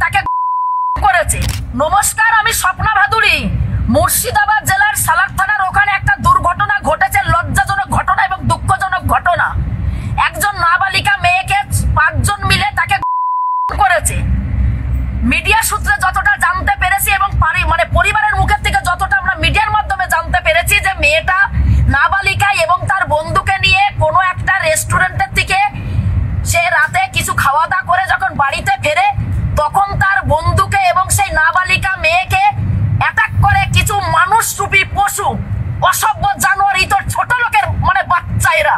তাকে করেছে। নমস্কার, আমি স্বপ্না ভাদুড়ী। মুর্শিদাবাদ জেলার সালার থানার ওখানে একটা দুর্ঘটনা ঘটেছে, লজ্জাজনক ঘটনা এবং দুঃখজনক ঘটনা। একজন নাবালিকা মেয়েকে 5 জন মিলে তাকে করেছে। মিডিয়া সূত্রে যতটা জানতে পেরেছি এবং পরিবারের মুখের থেকে যতটা আমরা মিডিয়ার মাধ্যমে জানতে পেরেছি যে মেয়েটা নাবালিকা এবং তার বন্ধুকে নিয়ে কোনো একটা রেস্টুরেন্টের থেকে সে রাতে কিছু খাওয়া দাওয়া করে যখন বাড়িতে ফেরে তখন তার বন্ধুকে এবং সেই নাবালিকা মেয়েকে অ্যাটাক করে কিছু মানুষরূপী পশু, অসভ্য জানোয়ার, ইতর ছোট লোকের বাচ্চারা।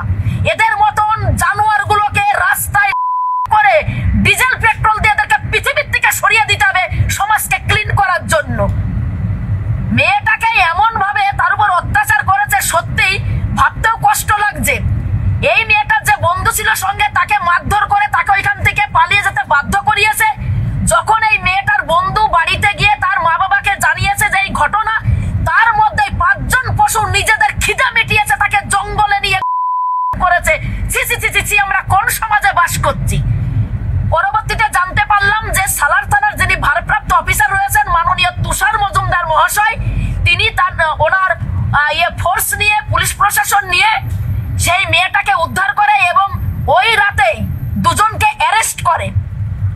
এদের মতন জানোয়ারগুলোকে রাস্তায় করে ডিজেল পেট্রোল দিয়ে এদেরকে পৃথিবীর থেকে সরিয়ে দিতে হবে সমাজকে ক্লিন করার জন্য। মেয়েটাকে এমন ভাবে তার উপর অত্যাচার করেছে, সত্যি ভাবতেও কষ্ট লাগছে। এই মেয়েটার যে বন্ধু ছিল সঙ্গে তাকে মারধর করে তাকে ওইখান থেকে পালিয়ে যেতে বাধ্য করিয়েছে। যখন এই মেয়েটার বন্ধু বাড়িতে গিয়ে তার মা বাবাকে জানিয়েছে যে এই ঘটনা, তার মধ্যে 5 জন পশু নিজেদের খিদে মিটিয়েছে তাকে জঙ্গলে নিয়ে করেছে। ছি ছি ছি ছি, আমরা কোন সমাজে বাস করছি। পরবর্তীতে জানতে পারলাম যে সালার থানার যিনি ভারপ্রাপ্ত অফিসার রয়েছেন মাননীয় তুষার মজুমদার মহাশয়, তিনি ওনার ফোর্স নিয়ে, পুলিশ প্রশাসন নিয়ে সেই মেয়েটাকে উদ্ধার করে এবং ওই রাতেই 2 জনকে অ্যারেস্ট করে।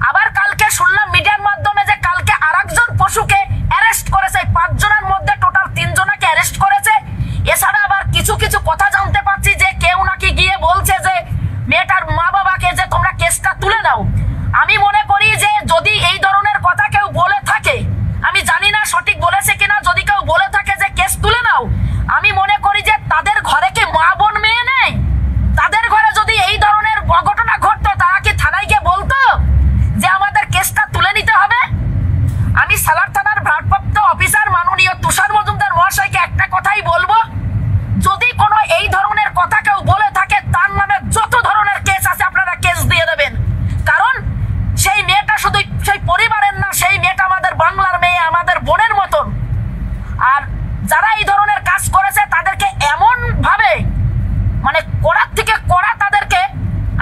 আবার কালকে শুনলাম মিডিয়ার মাধ্যমে যে কালকে আরেকজন পশুকে অ্যারেস্ট করেছে। 5 জনের মধ্যে টোটাল 3 জনকে অ্যারেস্ট করেছে। এছাড়া আবার কিছু কিছু কথা জানতে পারছি যে কেউ নাকি গিয়ে বলছে যে মেয়েটার মা বাবাকে যে তোমরা কেসটা তুলে নাও। আমি মনে করি যে যদি এই ধরনের কথা কেউ বলে থাকে, আমি জানি না সঠিক বলেছে কিনা, যদি কেউ বলে থাকে যে কেস তুলে নাও, আমি মনে করি যে তাদের ঘরে কি মা বোন মেয়ে নেই? তাদের ঘরে যদি এই ধরনের ঘটনা ঘটতো তারা কি থানায় গিয়ে বলতো যে আমাদের কেসটা তুলে নিতে হবে? আমি সালার থানার ভারপ্রাপ্ত অফিসার মাননীয় তুষার মজুমদার মহাশয়কে একটা কথাই বলবো, যদি কোনো এই ধরনের কথা কেউ বলে থাকে তার নামে যত ধরনের কেস আছে আপনারা কেস দিয়ে দেবেন। কারণ সেই মেয়েটা শুধু সেই পরিবারের না, সেই মেয়েটা আমাদের বাংলার মেয়ে, আমাদের বোনের মতন। আর যারা এই ধরনের কাজ করেছে তাদেরকে এমন ভাবে কড়ার থেকে কড়া তাদেরকে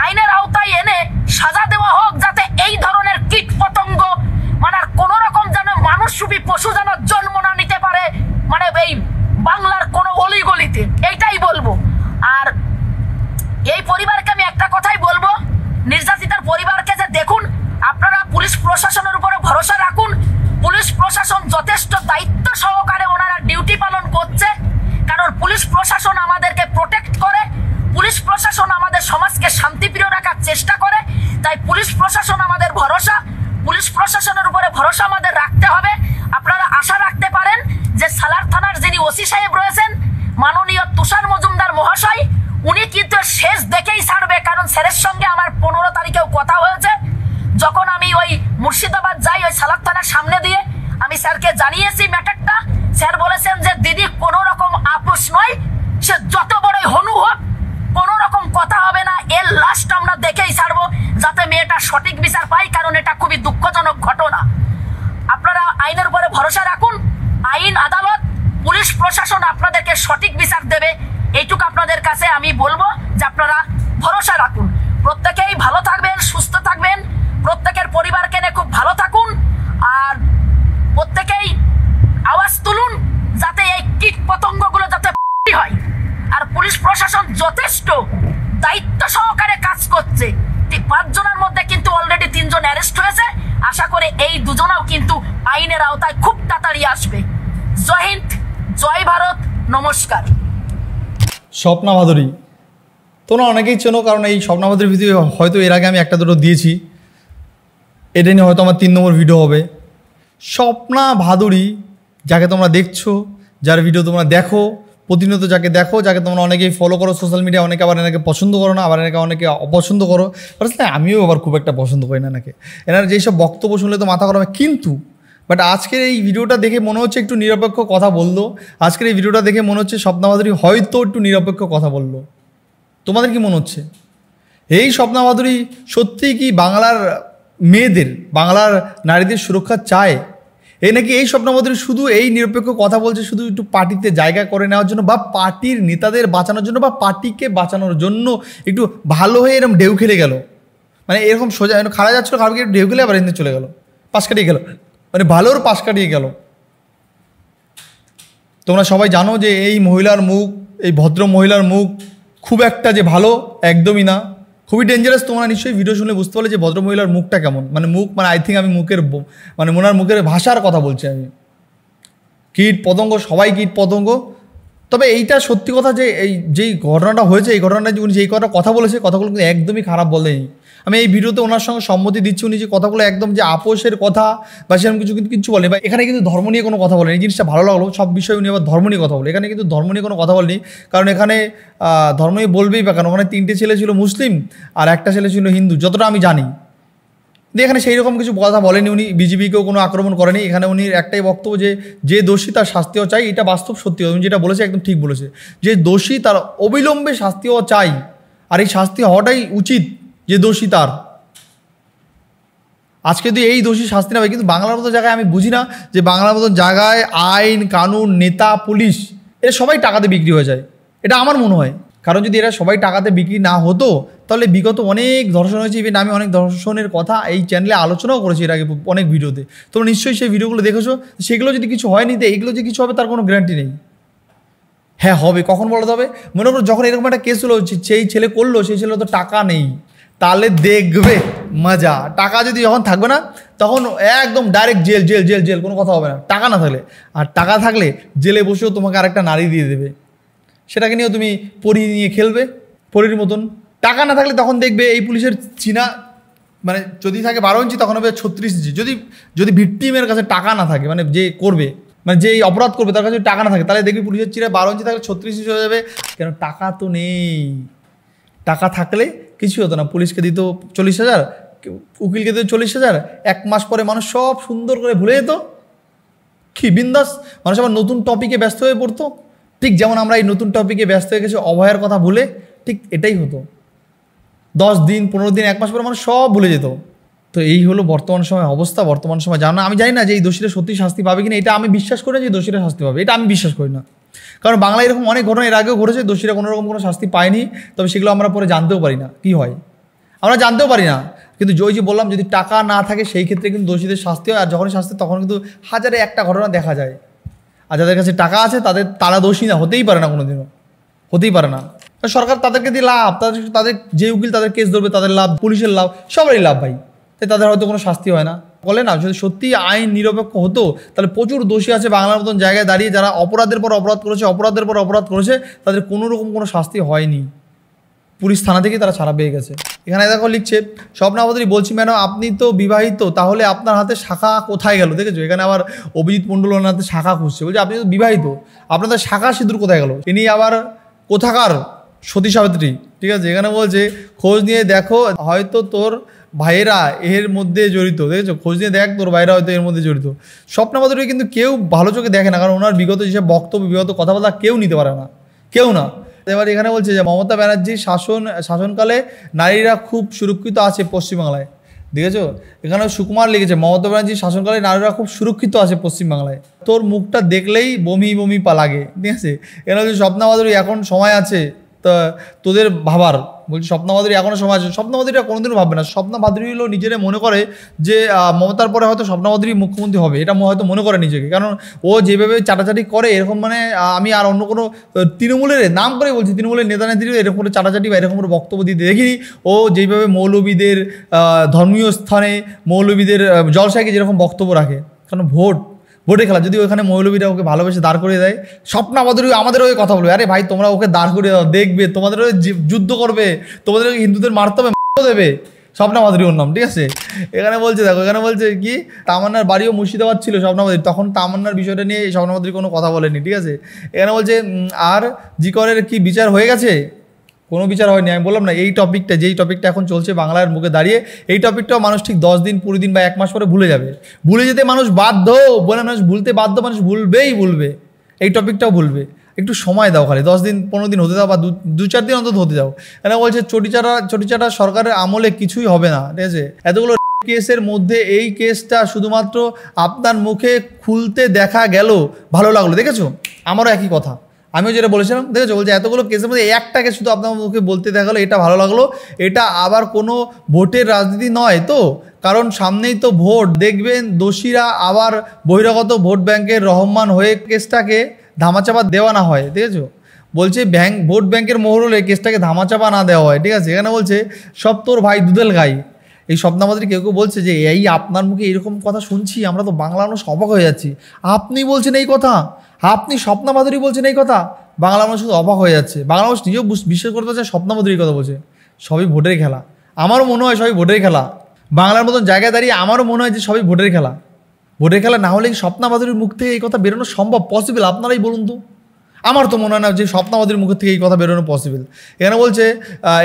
আইনের আওতায় এনে সাজা দেওয়া হোক, যাতে এই ধরনের কীট পতঙ্গ আর কোন রকম যেন মানুষরূপী পশু যেন জন্ম না নিতে পারে এই বাংলার কোনো অলিগলিতে, এইটাই বলবো। আর এই পরিবারকে আমি একটা কথাই বলবো, নির্যাতিতার পরিবারকে যে দেখুন, আপনারা পুলিশ প্রশাসনের উপরে ভরসা রাখুন। পুলিশ প্রশাসন যথেষ্ট দায়িত্ব সহকারে ওনারা ডিউটি পালন করছে, কারণ পুলিশ প্রশাসন আমাদেরকে প্রোটেক্ট করে, পুলিশ প্রশাসন আমাদের সমাজকে শান্তিপ্রিয় রাখার চেষ্টা করে। তাই পুলিশ প্রশাসন আমাদের ভরসা, পুলিশ প্রশাসনের উপরে ভরসা আমাদের রাখতে হবে। আপনারা আশা রাখতে পারেন যে সালার থানার যিনি ওসি সাহেব রয়েছেন মাননীয় তুষার মজুমদার মহাশয়, উনি কিন্তু শেষ দেখেই ছাড়বে। কারণ স্যারের সঙ্গে আমার 15 তারিখেও কথা হয়েছে। যখন আমি ওই মুর্শিদাবাদ যাই, ওই সালার থানার সামনে দিয়ে আমি স্যারকে জানিয়েছি ম্যাটারটা। স্যার বলেছেন যে দিদি কোনো রকম আপোষ নয়, সে যত বড়ই হনু হোক কোনো রকম কথা হবে না, এর লাস্ট আমরা দেখেই ছাড়বো যাতে মেয়েটা সঠিক বিচার পায়। কারণ এটা খুবই দুঃখজনক ঘটনা। আপনারা আইনের উপরে ভরসা রাখুন, আইন আদালত পুলিশ প্রশাসন আপনাদেরকে সঠিক বিচার দেবে, এইটুকু আপনাদের কাছে আমি বলবো যে আপনারা ভরসা রাখুন। প্রত্যেকেই ভালো থাকবেন, সুস্থ থাকবেন, প্রত্যেকের পরিবারকে নিয়ে খুব ভালো থাকুন। আর প্রত্যেকেই আওয়াজ তুলুন যাতে এই কীট পতঙ্গগুলো যাতে হয়। আর পুলিশ প্রশাসন যথেষ্ট দায়িত্ব সহকারে কাজ করছে। 5 জনের মধ্যে কিন্তু অলরেডি 3 জন অ্যারেস্ট হয়েছে। আশা করে এই 2 জনও কিন্তু আইনের আওতায় খুব তাড়াতাড়ি আসবে। জয় হিন্দ, জয় ভারত, নমস্কার। স্বপ্না ভাদুড়ী তোমরা অনেকেই চেনো, কারণ এই স্বপ্না ভাদুড়ীর ভিডিও হয়তো এর আগে আমি 1-2 দিয়েছি। এটা নিয়ে হয়তো আমার 3 নম্বর ভিডিও হবে। স্বপ্না ভাদুড়ী যাকে তোমরা দেখছো, যার ভিডিও তোমরা দেখো প্রতিনিয়ত, যাকে দেখো, যাকে তোমরা অনেকেই ফলো করো সোশ্যাল মিডিয়া, অনেকে আবার এনাকে পছন্দ করো না, আবার অনেকে অপছন্দ করো। আমিও আবার খুব একটা পছন্দ করি না এনাকে। এনার যেসব বক্তব্য শুনলে তো মাথা গরম হয়। কিন্তু আজকের এই ভিডিওটা দেখে মনে হচ্ছে একটু নিরপেক্ষ কথা বললো। আজকের এই ভিডিওটা দেখে মনে হচ্ছে স্বপ্না ভাদুড়ী হয়তো একটু নিরপেক্ষ কথা বললো। তোমাদের কি মনে হচ্ছে? এই স্বপ্না ভাদুড়ী সত্যিই কি বাংলার মেয়েদের, বাংলার নারীদের সুরক্ষা চায়? এই নাকি এই স্বপ্না ভাদুড়ী শুধু এই নিরপেক্ষ কথা বলছে শুধু একটু পার্টিতে জায়গা করে নেওয়ার জন্য, বা পার্টির নেতাদের বাঁচানোর জন্য, বা পার্টিকে বাঁচানোর জন্য একটু ভালো হয়ে এরকম ঢেউ খেলে গেল? এরকম সোজা খাড়া যাচ্ছিলো, খারাপ ঢেউ খেলে আবার এখানে চলে গেল। পাশ কাটিয়ে গেল, মানে ভালোর পাশ কাটিয়ে গেল। তোমরা সবাই জানো যে এই মহিলার মুখ, এই ভদ্র মহিলার মুখ খুব একটা যে ভালো একদমই না, খুবই ডেঞ্জারাস। তোমরা নিশ্চয়ই ভিডিও শুনলে বুঝতে পারলে যে ভদ্র মহিলার মুখটা কেমন, মানে মুখ মানে আই থিঙ্ক আমি মুখের মানে ওনার মুখের ভাষার কথা বলছি আমি। কীট পতঙ্গ, সবাই কীট পতঙ্গ। তবে এইটা সত্যি কথা যে এই যেই ঘটনাটা হয়েছে, এই ঘটনাটা উনি যেই কথা বলেছে, কথাগুলো কিন্তু একদমই খারাপ বলেনি। আমি এই ভিডিওতে ওনার সঙ্গে সম্মতি দিচ্ছি, উনি যে কথাগুলো একদম যে আপোষের কথা বা সেরকম কিছু কিন্তু কিচ্ছু বলেনি, বা এখানে কিন্তু ধর্ম নিয়ে কোনো কথা বলেনি। এই জিনিসটা ভালো লাগলো, সব বিষয়ে উনি আবার ধর্ম নিয়ে কথা বলে। এখানে কিন্তু ধর্ম নিয়ে কোনো কথা বলেনি, কারণ এখানে ধর্ম নিয়ে বলবেই বা কেন, ওখানে 3টে ছেলে ছিল মুসলিম আর একটা ছেলে ছিল হিন্দু, যতটা আমি জানি। কিন্তু এখানে সেই রকম কিছু কথা বলেনি উনি, বিজেপিকেও কোনো আক্রমণ করেনি। এখানে উনি একটাই বক্তব্য যে দোষী তার শাস্তিও চাই, এটা বাস্তব সত্যি। উনি যেটা বলেছে একদম ঠিক বলেছে, যে দোষী তার অবিলম্বে শাস্তিও চাই, আর এই শাস্তি হওয়াটাই উচিত যে দোষী তার। আজকে যদি এই দোষী শাস্তি না হয়, কিন্তু বাংলার মতো জায়গায় আমি বুঝি না যে বাংলার মতো জায়গায় আইন কানুন, নেতা, পুলিশ এরা সবাই টাকাতে বিক্রি হয়ে যায়, এটা আমার মনে হয়। কারণ যদি এরা সবাই টাকাতে বিক্রি না হতো তাহলে বিগত অনেক ধর্ষণ হয়েছে। ইভেন আমি অনেক ধর্ষণের কথা এই চ্যানেলে আলোচনাও করেছি এর আগে অনেক ভিডিওতে, তোমরা নিশ্চয়ই সেই ভিডিওগুলো দেখেছো। সেগুলো যদি কিছু হয়নি তো এইগুলো যে কিছু হবে তার কোনো গ্যারান্টি নেই। হ্যাঁ হবে, কখন বলতে হবে? মনে করো যখন এরকম একটা কেস হলো, সেই ছেলে করলো, সেই ছেলে তো টাকা নেই, তাহলে দেখবে মজা। টাকা যদি যখন থাকবে না তখন একদম direct jail jail jail jail, কোনো কথা হবে না টাকা না থাকলে। আর টাকা থাকলে জেলে বসেও তোমাকে আরেকটা নারী দিয়ে দেবে, সেটাকে নিয়েও তুমি পরি নিয়ে খেলবে পরির মতন। টাকা না থাকলে তখন দেখবে এই পুলিশের চীনা, মানে যদি থাকে 12 ইঞ্চি তখন হবে 36 ইঞ্চি। যদি ভিকটিমের কাছে টাকা না থাকে, মানে যে করবে, মানে যে অপরাধ করবে তার কাছে টাকা না থাকে, তাহলে দেখবি পুলিশের চিরা 12 ইঞ্চি থাকলে 36 ইঞ্চি হয়ে যাবে। কেন? টাকা তো নেই। টাকা থাকলে কিছু হতো না, পুলিশকে দিত 40,000, উকিলকে দিত 40,000, 1 মাস পরে মানুষ সব সুন্দর করে ভুলে যেত, কি বিন্দাস। মানুষ আবার নতুন টপিকে ব্যস্ত হয়ে পড়তো। ঠিক যেমন আমরা এই নতুন টপিকে ব্যস্ত হয়ে গেছি অভয়ের কথা ভুলে, ঠিক এটাই হতো। 10 দিন 15 দিন 1 মাস পরে মানুষ সব ভুলে যেত। তো এই হলো বর্তমান সময় অবস্থা। বর্তমান সময় জানো, আমি জানি না যে এই দোষীরা সত্যি শাস্তি পাবে কিনা, এটা আমি বিশ্বাস করি যে দোষীরা শাস্তি পাবে, এটা আমি বিশ্বাস করি না। কারণ বাংলায় এরকম অনেক ঘটনা এর আগেও ঘটেছে, দোষীরা কোনো রকম কোনো শাস্তি পায়নি, তবে সেগুলো আমরা পরে জানতেও পারি না কী হয়, আমরা জানতেও পারি না। কিন্তু ওই যে বললাম, যদি টাকা না থাকে সেই ক্ষেত্রে কিন্তু দোষীদের শাস্তি হয়, আর যখনই শাস্তি তখন কিন্তু হাজারে একটা ঘটনা দেখা যায়। আর যাদের কাছে টাকা আছে তারা দোষী না, হতেই পারে না, কোনোদিনও হতেই পারে না। সরকার তাদেরকে দিয়ে লাভ, তাদের যে উকিল তাদের কেস ধরবে তাদের লাভ, পুলিশের লাভ, সবারই লাভ ভাই। তাই তাদের হয়তো কোনো শাস্তি হয় না। বলে না, যদি সত্যি আইন নিরপেক্ষ হতো তাহলে প্রচুর দোষী আছে বাংলার মতন জায়গায় দাঁড়িয়ে, যারা অপরাধের পর অপরাধ করেছে, তাদের কোনো রকম কোনো শাস্তি হয়নি, পুলিশ থানা থেকে তারা ছাড়া পেয়ে গেছে। এখানে দেখো লিখছে স্বপ্না ভাদুরী, বলছি ম্যাডাম আপনি তো বিবাহিত, তাহলে আপনার হাতে শাখা কোথায় গেল? দেখেছো এখানে আবার অভিজিৎ মণ্ডল ওনার হাতে শাখা খুঁজছে, বলছে আপনি তো বিবাহিত, আপনাদের শাখা সিঁদুর কোথায় গেল? ইনি আবার কোথাকার সতী সাবিত্রী, ঠিক আছে। এখানে বলছে খোঁজ নিয়ে দেখো, হয়তো তোর ভাইয়েরা এর মধ্যে জড়িত। দেখেছো, খোঁজ নিয়ে দেখ, তোর ভাইয়েরা হয়তো এর মধ্যে জড়িত। স্বপ্না ভাদুরী কিন্তু কেউ ভালো চোখে দেখে না, কারণ ওনার বিগত যেসব বক্তব্য, বিগত কথাবার্তা কেউ নিতে পারে না, কেউ না। এবার এখানে বলছে যে মমতা ব্যানার্জির শাসনকালে নারীরা খুব সুরক্ষিত আছে পশ্চিমবাংলায়। দেখেছো, এখানে সুকুমার লিখেছে মমতা ব্যানার্জির শাসনকালে নারীরা খুব সুরক্ষিত আছে পশ্চিমবাংলায়। তোর মুখটা দেখলেই বমি বমি লাগে, ঠিক আছে। এখানে বলছে স্বপ্না ভাদুরী এখন সময় আছে তা তোদের ভাবার, বলছি স্বপ্না ভাদুরী এখনও সময় আছে। স্বপ্না ভাদুরীরা কোনোদিনও ভাববে না। স্বপ্না ভাদুরী হলো নিজেরা মনে করে যে মমতার পরে হয়তো স্বপ্না ভাদুরী মুখ্যমন্ত্রী হবে, এটা হয়তো মনে করে নিজেকে। কারণ ও যেভাবে চাটাচাটি করে, এরকম মানে আমি আর অন্য কোনো তৃণমূলের নাম করে বলছি, তৃণমূলের নেতা নেত্রী এরকম করে চাটাচাটি বা এরকম করে বক্তব্য দিতে দেখিনি। ও যেভাবে মৌলবীদের ধর্মীয় স্থানে, মৌলবীদের জলসাকে যেরকম বক্তব্য রাখে, কারণ ভোটে খেলা, যদি ওখানে মৌলবীরা ওকে ভালোবেসে দাঁড় করে দেয়, স্বপ্না ভাদুরী আমাদের ওই কথা বলবে, আরে ভাই তোমরা ওকে দাঁড় করে দাও, দেখবে তোমাদের ওই যুদ্ধ করবে, তোমাদের হিন্দুদের মারতে হবে, দেবে। স্বপ্না ভাদুরী ওর নাম, ঠিক আছে। এখানে বলছে দেখো, এখানে বলছে কি তামান্নার বাড়িও মুর্শিদাবাদ ছিল স্বপ্না ভাদুরী, তখন তামান্নার বিষয়টা নিয়ে স্বপ্না ভাদুরী কোনো কথা বলেনি, ঠিক আছে। এখানে বলছে আর জি করের কি বিচার হয়ে গেছে? কোনো বিচার হয়নি। আমি বললাম না, এই টপিকটা, যেই টপিকটা এখন চলছে বাংলার মুখে দাঁড়িয়ে, এই টপিকটাও মানুষ ঠিক 10 দিন 20 দিন বা 1 মাস পরে ভুলে যাবে। ভুলে যেতে মানুষ বাধ্য, বলে মানুষ ভুলতে বাধ্য, মানুষ ভুলবে, এই টপিকটাও ভুলবে। একটু সময় দাও, খালি 10 দিন 15 দিন হতে দাও, বা 2-4 দিন অন্তত হতে দাও। এরা বলছে চটিচাটা সরকারের আমলে কিছুই হবে না, ঠিক আছে। এতগুলো কেসের মধ্যে এই কেসটা শুধুমাত্র আপনার মুখে খুলতে দেখা গেল, ভালো লাগলো। দেখেছো, আমারও একই কথা, আমিও যেটা বলেছিলাম, দেখেছো বলছে এতগুলো কেসের মধ্যে একটাকে শুধু আপনার মুখে বলতে দেখা গেলো, এটা ভালো লাগলো। এটা আবার কোনো ভোটের রাজনীতি নয় তো, কারণ সামনেই তো ভোট, দেখবেন দোষীরা আবার বহিরাগত ভোট ব্যাংকের রহমান হয়ে কেসটাকে ধামাচাপা দেওয়া না হয়। ঠিক আছে, বলছে ভোট ব্যাংকের মোহর হলে কেসটাকে ধামাচাপা না দেওয়া হয়। ঠিক আছে, এখানে বলছে সব তোর ভাই দুধেল গাই। এই স্বপ্না ভাদুড়ী কেউ কেউ বলছে যে এই আপনার মুখে এরকম কথা শুনছি, আমরা তো বাংলা মানুষ অবাক হয়ে যাচ্ছি। আপনি বলছেন এই কথা, আপনি স্বপ্না ভাদুড়ী বলছেন এই কথা, বাংলা মানুষ শুধু অবাক হয়ে যাচ্ছে। বাংলা মানুষ নিজেও বিশ্বাস করতে পারছে স্বপ্না ভাদুড়ীর কথা বলছে। সবই ভোটের খেলা, আমারও মনে হয় সবই ভোটের খেলা। বাংলার মতন জায়গায় দাঁড়িয়ে আমারও মনে হয় যে সবই ভোটের খেলা। ভোটের খেলা না হলে কি স্বপ্না ভাদুড়ীর মুখ থেকে এই কথা বেরোনো সম্ভব, পসিবল? আপনারাই বলুন তো। আমার তো মনে হয় না যে স্বপ্না ভাদুড়ীর মুখের থেকে এই কথা বেরোনো পসিবল। এখানে বলছে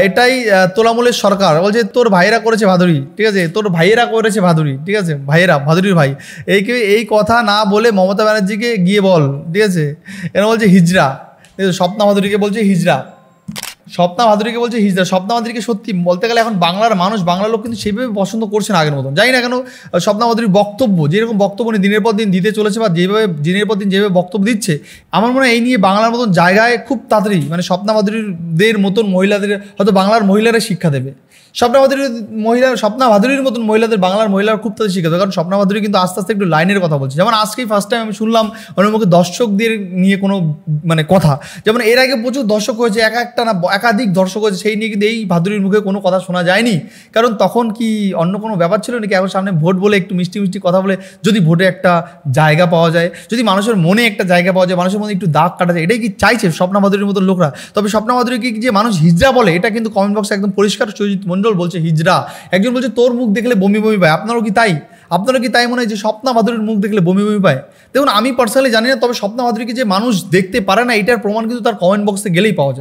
এটাই তোলামূলের সরকার। বলছে তোর ভাইয়েরা করেছে ভাদুড়ী, ঠিক আছে, তোর ভাইয়েরা করেছে ভাদুড়ী, ঠিক আছে, ভাইয়েরা, ভাদুড়ীর ভাই। এই কথা না বলে মমতা ব্যানার্জিকে গিয়ে বল, ঠিক আছে। এখানে বলছে হিজড়া, স্বপ্না ভাদুড়ীকে বলছে হিজড়া, স্বপ্না ভাদুড়ীকে বলছে হিজড়া। স্বপ্না ভাদুড়ীকে সত্যি বলতে গেলে এখন বাংলার মানুষ, বাংলার লোক কিন্তু সেভাবে পছন্দ করছে না আগের মতন। জানি না কেন স্বপ্না ভাদুড়ীর বক্তব্য, যেরকম বক্তব্য নিয়ে দিনের পর দিন দিতে চলেছে বা যেভাবে দিনের পর দিন যেভাবে বক্তব্য দিচ্ছে, আমার মনে হয় এই নিয়ে বাংলার মতন জায়গায় খুব তাড়াতাড়ি মানে স্বপ্না ভাদুড়ীদের মতন মহিলাদের হয়তো বাংলার মহিলারা শিক্ষা দেবে। স্বপ্না ভাদুড়ীর মতন মহিলাদের বাংলার মহিলারা খুব তাদের শিক্ষা দেবে। কারণ স্বপ্না ভাদুড়ী কিন্তু আস্তে আস্তে একটু লাইনের কথা বলছে। যেমন আজকেই ফার্স্ট টাইম আমি শুনলাম ওনার মুখে দর্শকদের নিয়ে কোনো মানে কথা। যেমন এর আগে প্রচুর দর্শক হয়েছে, একাধিক দর্শক হয়েছে, সেই নিয়ে কিন্তু এই ভাদুড়ীর মুখে কোনো কথা শোনা যায়নি। কারণ তখন কি অন্য কোনো ব্যাপার ছিল নাকি? এখন সামনে ভোট বলে একটু মিষ্টি মিষ্টি কথা বলে যদি ভোটে একটা জায়গা পাওয়া যায়, যদি মানুষের মনে একটা জায়গা পাওয়া যায়, মানুষের মধ্যে একটু দাগ কাটা যায়, এটাই কি চাইছে স্বপ্না ভাদুড়ীর মতো লোকরা? তবে স্বপ্না ভাদুড়ীকে যে মানুষ হিজড়া বলে এটা কিন্তু কমেন্ট বক্সে একদম পরিষ্কার। সজিত মণ্ডল বলছে হিজড়া, একজন বলছে তোর মুখ দেখলে বমি বমি পায়। আপনারও কি তাই? আপনারও কি তাই মনে হয় যে স্বপ্না ভাদুড়ীর মুখ দেখলে বমি বমি পায়? দেখুন, আমি পার্সোনালি জানি না, তবে স্বপ্না ভাদুড়ীকে যে মানুষ দেখতে পারে না এটার প্রমাণ কিন্তু তার কমেন্ট বক্সে গেলেই পাওয়া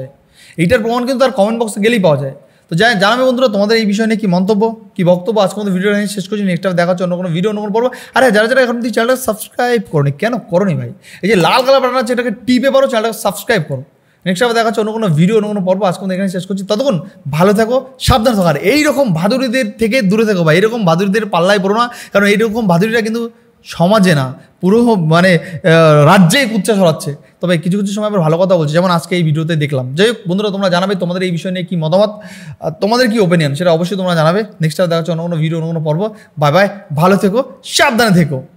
যায়। তো জানাবে বন্ধুরা তোমাদের এই বিষয় নিয়ে কি মন্তব্য, কি বক্তব্য। আজকে আমাদের ভিডিও শেষ করছি, নেক্সট টাইম দেখা হচ্ছে অন্য কোনো ভিডিও, অন্য কোনো পর্ব। আরে যারা এখন তুই চ্যানেলটা সাবস্ক্রাইব করোনি, কেন করোনি ভাই? এই যে লাল কালার বাটন আছে এটাকে টিপে পারো, চ্যানেলটা সাবস্ক্রাইব করো। নেক্সট টাইম দেখা হচ্ছে অন্য কোনো ভিডিও, অন্য কোনো পর্ব। আজকে আমাদের এখানে শেষ করছি, ততক্ষণ ভালো থাকো, সাবধান থাকো। আর এইরকম ভাদুড়ীদের থেকে দূরে থাকো ভাই, এরকম ভাদুড়ীদের পাল্লায় পড়ো না। কারণ এইরকম ভাদুড়ীরা কিন্তু সমাজে না, পুরো মানে রাজ্যেই কুচ্চা ছড়াচ্ছে। তবে কিছু কিছু সময় আবার ভালো কথা বলছে, যেমন আজকে এই ভিডিওতে দেখলাম। যাই হোক বন্ধুরা, তোমরা জানাবে তোমাদের এই বিষয় নিয়ে কী মতামত, তোমাদের কী ওপিনিয়ন, সেটা অবশ্যই তোমরা জানাবে। নেক্সট টাইম দেখা হচ্ছে অন্য কোনো ভিডিও, অন্য কোনো পর্ব। বাই বাই, ভালো থেকো, সাবধানে থেকো।